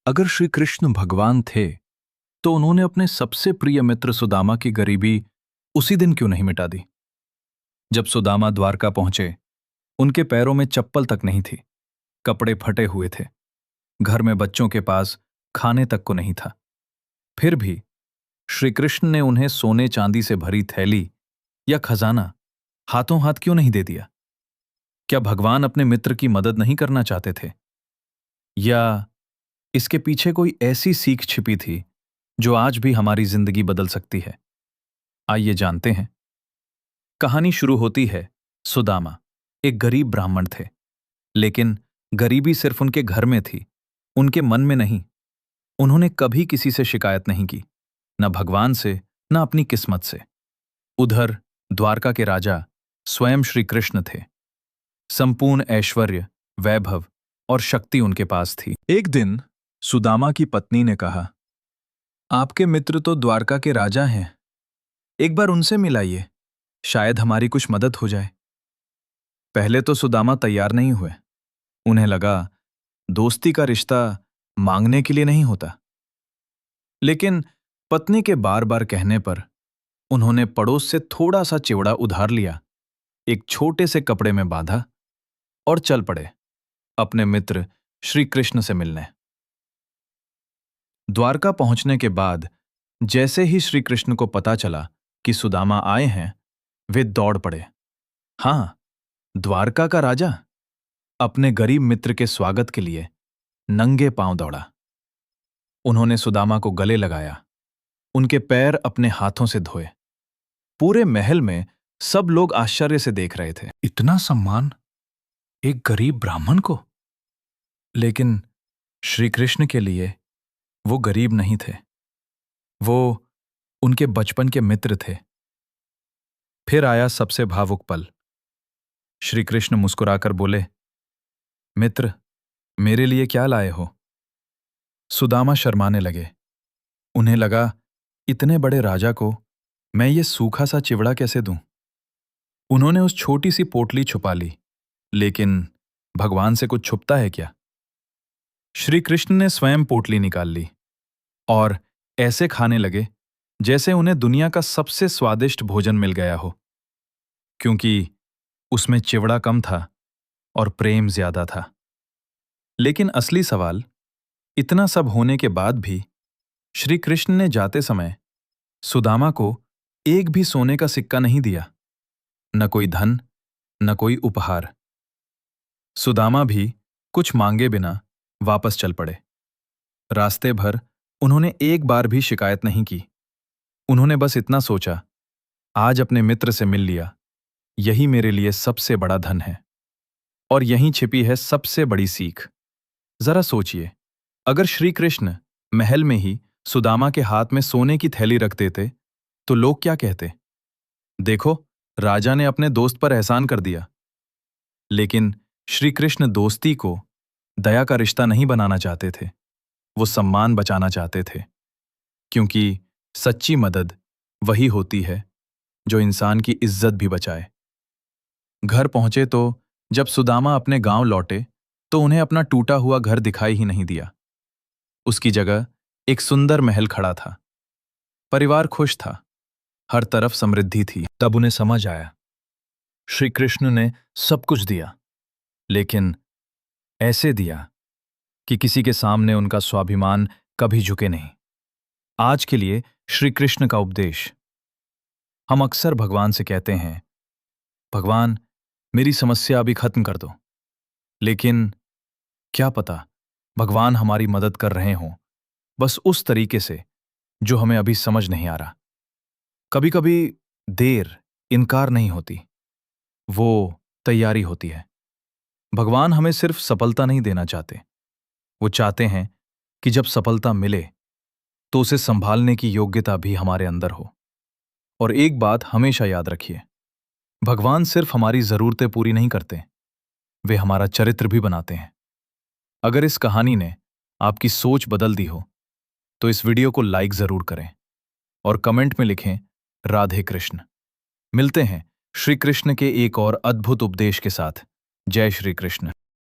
अगर श्री कृष्ण भगवान थे तो उन्होंने अपने सबसे प्रिय मित्र सुदामा की गरीबी उसी दिन क्यों नहीं मिटा दी? जब सुदामा द्वारका पहुंचे, उनके पैरों में चप्पल तक नहीं थी, कपड़े फटे हुए थे, घर में बच्चों के पास खाने तक को नहीं था। फिर भी श्री कृष्ण ने उन्हें सोने चांदी से भरी थैली या खजाना हाथों हाथ क्यों नहीं दे दिया? क्या भगवान अपने मित्र की मदद नहीं करना चाहते थे, या इसके पीछे कोई ऐसी सीख छिपी थी जो आज भी हमारी जिंदगी बदल सकती है? आइए जानते हैं। कहानी शुरू होती है। सुदामा एक गरीब ब्राह्मण थे, लेकिन गरीबी सिर्फ उनके घर में थी, उनके मन में नहीं। उन्होंने कभी किसी से शिकायत नहीं की, न भगवान से, न अपनी किस्मत से। उधर द्वारका के राजा स्वयं श्री कृष्ण थे। संपूर्ण ऐश्वर्य, वैभव और शक्ति उनके पास थी। एक दिन सुदामा की पत्नी ने कहा, आपके मित्र तो द्वारका के राजा हैं, एक बार उनसे मिलाइए, शायद हमारी कुछ मदद हो जाए। पहले तो सुदामा तैयार नहीं हुए। उन्हें लगा दोस्ती का रिश्ता मांगने के लिए नहीं होता। लेकिन पत्नी के बार बार कहने पर उन्होंने पड़ोस से थोड़ा सा चिवड़ा उधार लिया, एक छोटे से कपड़े में बांधा और चल पड़े अपने मित्र श्री कृष्ण से मिलने। द्वारका पहुंचने के बाद जैसे ही श्री कृष्ण को पता चला कि सुदामा आए हैं, वे दौड़ पड़े। हां, द्वारका का राजा अपने गरीब मित्र के स्वागत के लिए नंगे पांव दौड़ा। उन्होंने सुदामा को गले लगाया, उनके पैर अपने हाथों से धोए। पूरे महल में सब लोग आश्चर्य से देख रहे थे। इतना सम्मान एक गरीब ब्राह्मण को? लेकिन श्री कृष्ण के लिए वो गरीब नहीं थे, वो उनके बचपन के मित्र थे। फिर आया सबसे भावुक पल। श्री कृष्ण मुस्कुराकर बोले, मित्र, मेरे लिए क्या लाए हो? सुदामा शर्माने लगे। उन्हें लगा, इतने बड़े राजा को मैं ये सूखा सा चिवड़ा कैसे दूं? उन्होंने उस छोटी सी पोटली छुपा ली, लेकिन भगवान से कुछ छुपता है क्या? श्री कृष्ण ने स्वयं पोटली निकाल ली और ऐसे खाने लगे जैसे उन्हें दुनिया का सबसे स्वादिष्ट भोजन मिल गया हो, क्योंकि उसमें चिवड़ा कम था और प्रेम ज्यादा था। लेकिन असली सवाल, इतना सब होने के बाद भी श्री कृष्ण ने जाते समय सुदामा को एक भी सोने का सिक्का नहीं दिया, न कोई धन, न कोई उपहार। सुदामा भी कुछ मांगे बिना वापस चल पड़े। रास्ते भर उन्होंने एक बार भी शिकायत नहीं की। उन्होंने बस इतना सोचा, आज अपने मित्र से मिल लिया, यही मेरे लिए सबसे बड़ा धन है। और यहीं छिपी है सबसे बड़ी सीख। जरा सोचिए, अगर श्री कृष्ण महल में ही सुदामा के हाथ में सोने की थैली रख देते तो लोग क्या कहते? देखो, राजा ने अपने दोस्त पर एहसान कर दिया। लेकिन श्री कृष्ण दोस्ती को दया का रिश्ता नहीं बनाना चाहते थे, वो सम्मान बचाना चाहते थे, क्योंकि सच्ची मदद वही होती है जो इंसान की इज्जत भी बचाए। घर पहुंचे तो जब सुदामा अपने गांव लौटे तो उन्हें अपना टूटा हुआ घर दिखाई ही नहीं दिया। उसकी जगह एक सुंदर महल खड़ा था। परिवार खुश था, हर तरफ समृद्धि थी। तब उन्हें समझ आया, श्री कृष्ण ने सब कुछ दिया, लेकिन ऐसे दिया कि किसी के सामने उनका स्वाभिमान कभी झुके नहीं। आज के लिए श्री कृष्ण का उपदेश। हम अक्सर भगवान से कहते हैं, भगवान, मेरी समस्या अभी खत्म कर दो। लेकिन क्या पता भगवान हमारी मदद कर रहे हों, बस उस तरीके से जो हमें अभी समझ नहीं आ रहा। कभी कभी देर इनकार नहीं होती, वो तैयारी होती है। भगवान हमें सिर्फ सफलता नहीं देना चाहते, वो चाहते हैं कि जब सफलता मिले तो उसे संभालने की योग्यता भी हमारे अंदर हो। और एक बात हमेशा याद रखिए, भगवान सिर्फ हमारी जरूरतें पूरी नहीं करते, वे हमारा चरित्र भी बनाते हैं। अगर इस कहानी ने आपकी सोच बदल दी हो तो इस वीडियो को लाइक जरूर करें और कमेंट में लिखें, राधे कृष्ण। मिलते हैं श्री कृष्ण के एक और अद्भुत उपदेश के साथ। जय श्री कृष्ण।